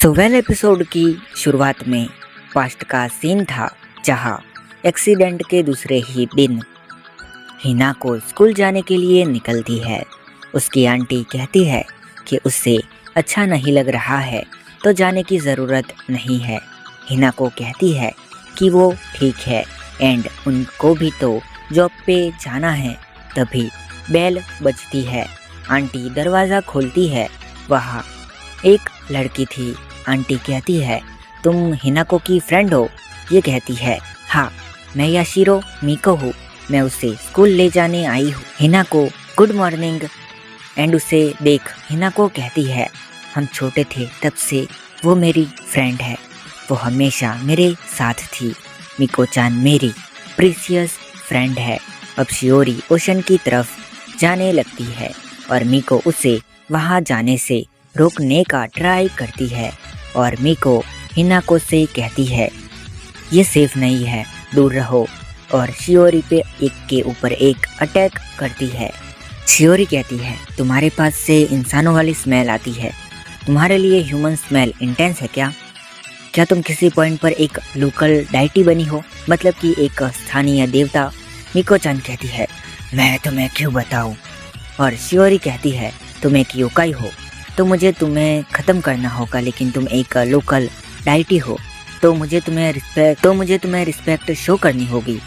Well episode की शुरुआत में पास्ट का सीन था जहां एक्सीडेंट के दूसरे ही दिन हिना को स्कूल जाने के लिए निकलती है। उसकी आंटी कहती है कि उससे अच्छा नहीं लग रहा है तो जाने की ज़रूरत नहीं है। हिना को कहती है कि वो ठीक है एंड उनको भी तो जॉब पे जाना है। तभी बेल बजती है। आंटी दरवाज़ा खोलती है। वहाँ एक लड़की थी। आंटी कहती है, तुम हिनाको की फ्रेंड हो? ये कहती है, हाँ मैं याशिरो मिको हूँ, मैं उसे स्कूल ले जाने आई हूँ। हिनाको गुड मॉर्निंग एंड उसे देख हिनाको कहती है, हम छोटे थे तब से वो मेरी फ्रेंड है, वो हमेशा मेरे साथ थी। मिको चान मेरी प्रीसियस फ्रेंड है। अब शियोरी ओशन की तरफ जाने लगती है और मिको उसे वहाँ जाने से रोकने का ट्राई करती है और मिको हिनाको से कहती है, ये सेफ नहीं है, दूर रहो, और शियोरी पे एक के ऊपर एक अटैक करती है। शियोरी कहती है, तुम्हारे पास से इंसानों वाली स्मेल आती है, तुम्हारे लिए ह्यूमन स्मेल इंटेंस है क्या? क्या तुम किसी पॉइंट पर एक लोकल डाइटी बनी हो, मतलब कि एक स्थानीय देवता? मिको चान कहती है, मैं तुम्हें क्यों बताऊं? और शियोरी कहती है, तुम एक योकाई हो तो मुझे तुम्हें ख़त्म करना होगा, लेकिन तुम एक लोकल डाइटी हो तो मुझे तुम्हें रिस्पेक्ट शो करनी होगी।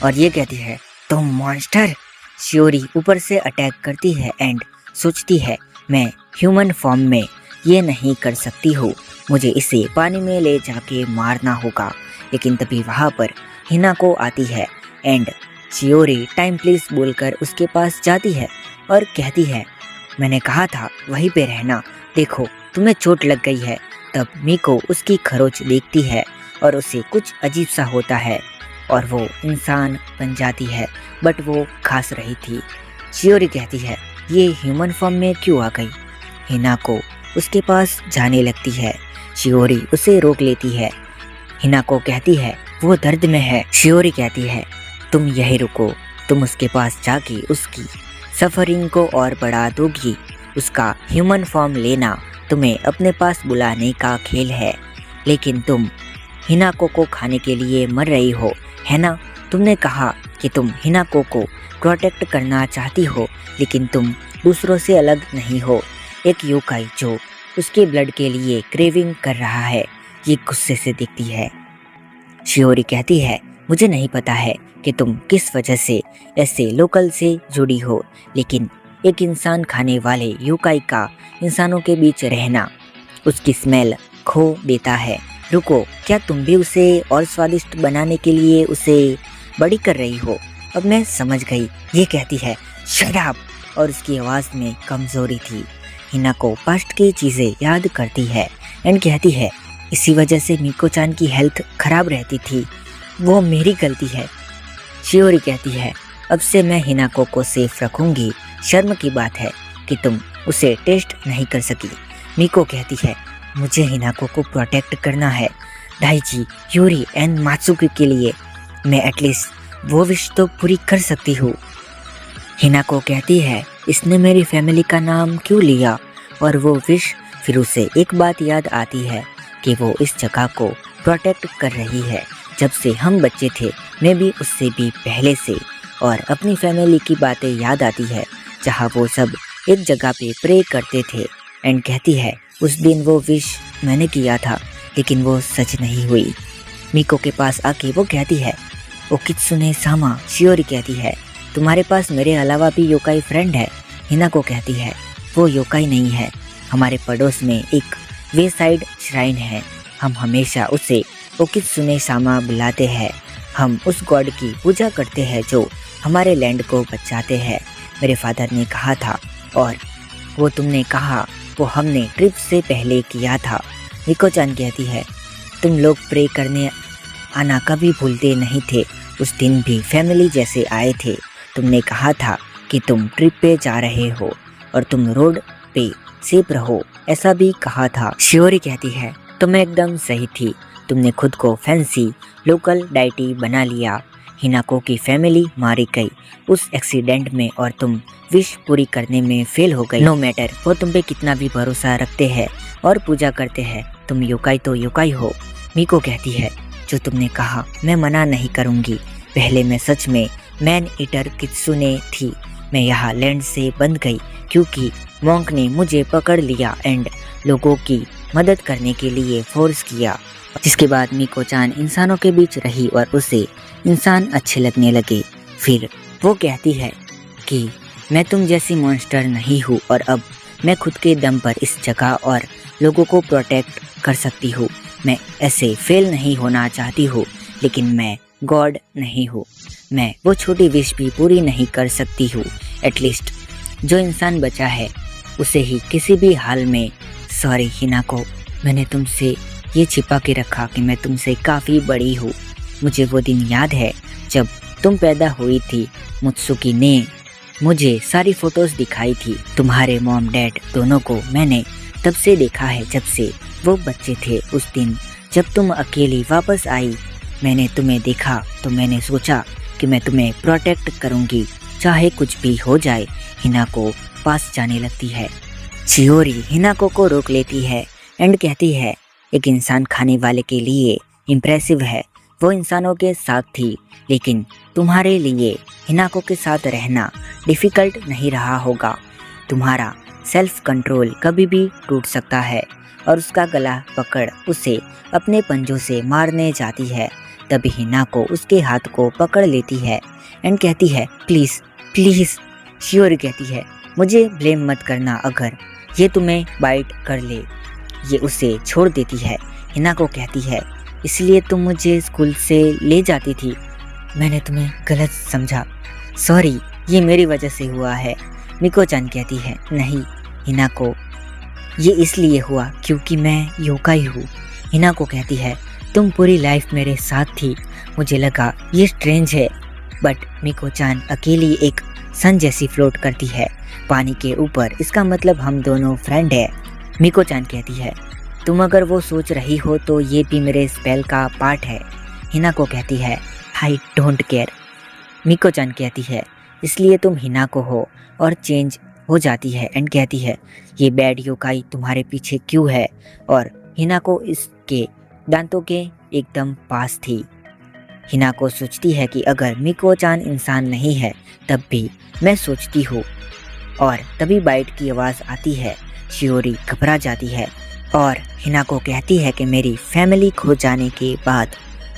और ये कहती है, तुम मॉन्स्टर। शियोरी ऊपर से अटैक करती है एंड सोचती है, मैं ह्यूमन फॉर्म में ये नहीं कर सकती हूँ, मुझे इसे पानी में ले जाके मारना होगा। लेकिन तभी वहाँ पर हिनाको आती है एंड शियोरी टाइम प्लीज बोलकर उसके पास जाती है और कहती है, मैंने कहा था वहीं पे रहना, देखो तुम्हें चोट लग गई है। तब मिको उसकी खरोच देखती है और उसे कुछ अजीब सा होता है और वो इंसान बन जाती है, बट वो खास रही थी। शियोरी कहती है, ये ह्यूमन फॉर्म में क्यों आ गई? हिनाको उसके पास जाने लगती है। शियोरी उसे रोक लेती है। हिनाको कहती है, वो दर्द में है। शियोरी कहती है, तुम यहीं रुको, तुम उसके पास जाके उसकी सफरिंग को और बढ़ा दोगी। उसका ह्यूमन फॉर्म लेना तुम्हें अपने पास बुलाने का खेल है, लेकिन तुम हिनाको को खाने के लिए मर रही हो, है ना? तुमने कहा कि तुम हिनाको को प्रोटेक्ट करना चाहती हो, लेकिन तुम दूसरों से अलग नहीं हो। एक योकाई जो उसके ब्लड के लिए क्रेविंग कर रहा है, ये गुस्से से दिखती है। शियोरी कहती है, मुझे नहीं पता है कि तुम किस वजह से ऐसे लोकल से जुड़ी हो, लेकिन एक इंसान खाने वाले योकाई का इंसानों के बीच रहना उसकी स्मेल खो देता है। रुको, क्या तुम भी उसे और स्वादिष्ट बनाने के लिए उसे बड़ी कर रही हो? अब मैं समझ गई। ये कहती है, शट अप, और उसकी आवाज़ में कमज़ोरी थी। हिनाको पास्ट की चीज़ें याद करती है एंड कहती है, इसी वजह से मिको चान की हेल्थ खराब रहती थी, वो मेरी गलती है। शियोरी कहती है, अब से मैं हिनाको को सेफ रखूंगी। शर्म की बात है कि तुम उसे टेस्ट नहीं कर सकी। मिको कहती है, मुझे हिनाको को प्रोटेक्ट करना है, डाइची, यूरी एंड मात्सुकी के लिए। मैं एटलीस्ट वो विश तो पूरी कर सकती हूँ। हिनाको कहती है, इसने मेरी फैमिली का नाम क्यों लिया? और वो विश फिर उसे एक बात याद आती है कि वो इस जगह को प्रोटेक्ट कर रही है। जब से हम बच्चे थे, मैं भी उससे भी पहले से, और अपनी फैमिली की बातें याद आती है जहाँ वो सब एक जगह पे प्रे करते थे। एंड कहती है, उस दिन वो विश मैंने किया था, लेकिन वो सच नहीं हुई। मिको के पास आके वो कहती है, ओ कित्सुने सामा। शियोरी कहती है, तुम्हारे पास मेरे अलावा भी योकाई फ्रेंड है? हिनाको कहती है, वो योकाई नहीं है, हमारे पड़ोस में एक वे साइड श्राइन है, हम हमेशा उसे ओकित्सुने सामा बुलाते हैं। हम उस गॉड की पूजा करते हैं जो हमारे लैंड को बचाते हैं। मेरे फादर ने कहा था और वो तुमने कहा वो हमने ट्रिप से पहले किया था। मिको चान कहती है, तुम लोग प्रे करने आना कभी भूलते नहीं थे, उस दिन भी फैमिली जैसे आए थे। तुमने कहा था कि तुम ट्रिप पे जा रहे हो और तुम रोड पे सेफ रहो, ऐसा भी कहा था। शियोरी कहती है, तुम एकदम सही थी, तुमने खुद को फैंसी लोकल डाइटी बना लिया। हिनाको की फैमिली मारी गई उस एक्सीडेंट में और तुम विश पूरी करने में फेल हो गई। नो मैटर वो तुम पे कितना भी भरोसा रखते हैं और पूजा करते हैं, तुम योकाई तो योकाई हो। मिको कहती है, जो तुमने कहा मैं मना नहीं करूँगी। पहले मैं सच में मैन ईटर कित्सुने थी। मैं यहाँ लैंड से बंद गई क्योंकि मॉन्क ने मुझे पकड़ लिया एंड लोगों की मदद करने के लिए फोर्स किया। जिसके बाद मिको चान इंसानों के बीच रही और उसे इंसान अच्छे लगने लगे। फिर वो कहती है कि मैं तुम जैसी मॉन्स्टर नहीं हूँ और अब मैं खुद के दम पर इस जगह और लोगों को प्रोटेक्ट कर सकती हूँ। मैं ऐसे फेल नहीं होना चाहती हूँ, लेकिन मैं गॉड नहीं हूँ। मैं वो छोटी विश भी पूरी नहीं कर सकती हूँ। एटलीस्ट जो इंसान बचा है उसे ही किसी भी हाल में। सॉरी हिनाको, मैंने तुमसे ये छिपा के रखा कि मैं तुमसे काफ़ी बड़ी हूँ। मुझे वो दिन याद है जब तुम पैदा हुई थी। मुत्सुकी ने मुझे सारी फोटोज़ दिखाई थी। तुम्हारे मॉम डैड दोनों को मैंने तब से देखा है जब से वो बच्चे थे। उस दिन जब तुम अकेली वापस आई, मैंने तुम्हें देखा तो मैंने सोचा कि मैं तुम्हें प्रोटेक्ट करूँगी चाहे कुछ भी हो जाए। हिनाको पास जाने लगती है। चियोरी हिनाको को रोक लेती है एंड कहती है, एक इंसान खाने वाले के लिए इम्प्रेसिव है। वो इंसानों के साथ थी, लेकिन तुम्हारे लिए हिनाको के साथ रहना डिफ़िकल्ट नहीं रहा होगा। तुम्हारा सेल्फ कंट्रोल कभी भी टूट सकता है। और उसका गला पकड़ उसे अपने पंजों से मारने जाती है। तभी हिनाको उसके हाथ को पकड़ लेती है एंड कहती है, प्लीज़ प्लीज़। शियोरी कहती है, मुझे ब्लेम मत करना अगर ये तुम्हें बाइट कर ले। ये उसे छोड़ देती है। हिनाको कहती है, इसलिए तुम मुझे स्कूल से ले जाती थी। मैंने तुम्हें गलत समझा। सॉरी, ये मेरी वजह से हुआ है। मिको चान कहती है, नहीं हिनाको, ये इसलिए हुआ क्योंकि मैं योकाई हूँ। हिनाको कहती है, तुम पूरी लाइफ मेरे साथ थी। मुझे लगा ये स्ट्रेंज है, बट मिको चान अकेली एक सन जैसी फ्लोट करती है पानी के ऊपर। इसका मतलब हम दोनों फ्रेंड है। मिको चान कहती है, तुम अगर वो सोच रही हो तो ये भी मेरे स्पेल का पार्ट है। हिनाको कहती है, आई डोंट केयर। मिको चान कहती है, इसलिए तुम हिनाको हो। और चेंज हो जाती है एंड कहती है, ये बैड योकाई तुम्हारे पीछे क्यों है। और हिनाको इसके दांतों के एकदम पास थी। हिनाको सोचती है कि अगर मिको चान इंसान नहीं है तब भी मैं सोचती हूँ। और तभी बाइट की आवाज़ आती है। शियोरी घबरा जाती है और हिनाको कहती है कि मेरी फैमिली खो जाने के बाद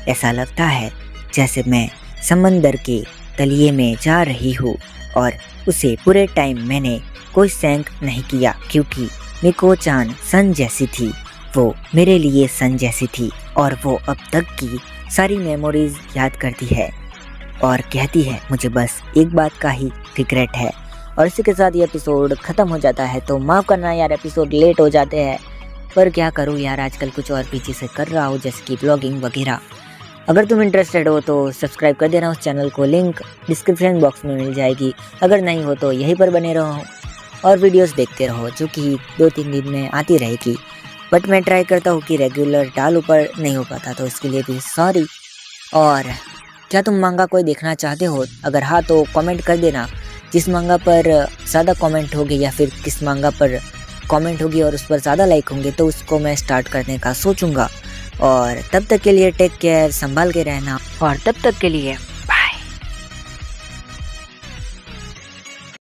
ऐसा लगता है जैसे मैं समंदर के तलिए में जा रही हूँ। और उसे पूरे टाइम मैंने कोई सैंक नहीं किया क्योंकि मिको चान सन जैसी थी। वो मेरे लिए सन जैसी थी और वो अब तक की सारी मेमोरीज याद करती है और कहती है, मुझे बस एक बात का ही रिग्रेट है। और इसी के साथ ये एपिसोड ख़त्म हो जाता है। तो माफ़ करना यार, एपिसोड लेट हो जाते हैं, पर क्या करूँ यार, आजकल कुछ और पीछे से कर रहा हूँ जैसे कि ब्लॉगिंग वगैरह। अगर तुम इंटरेस्टेड हो तो सब्सक्राइब कर देना उस चैनल को, लिंक डिस्क्रिप्शन बॉक्स में मिल जाएगी। अगर नहीं हो तो यहीं पर बने रहो और वीडियोस देखते रहो, जो कि 2-3 दिन में आती रहेगी। बट मैं ट्राई करता हूँ कि रेगुलर डालूं, पर नहीं हो पाता, तो इसके लिए भी सॉरी। और क्या तुम मांगा कोई देखना चाहते हो? अगर हाँ तो कमेंट कर देना। जिस मांगा पर ज़्यादा कमेंट होगी या फिर किस मांगा पर कमेंट होगी और उस पर ज़्यादा लाइक होंगे तो उसको मैं स्टार्ट करने का सोचूंगा। और तब तक के लिए टेक केयर, संभाल के रहना। और तब तक के लिए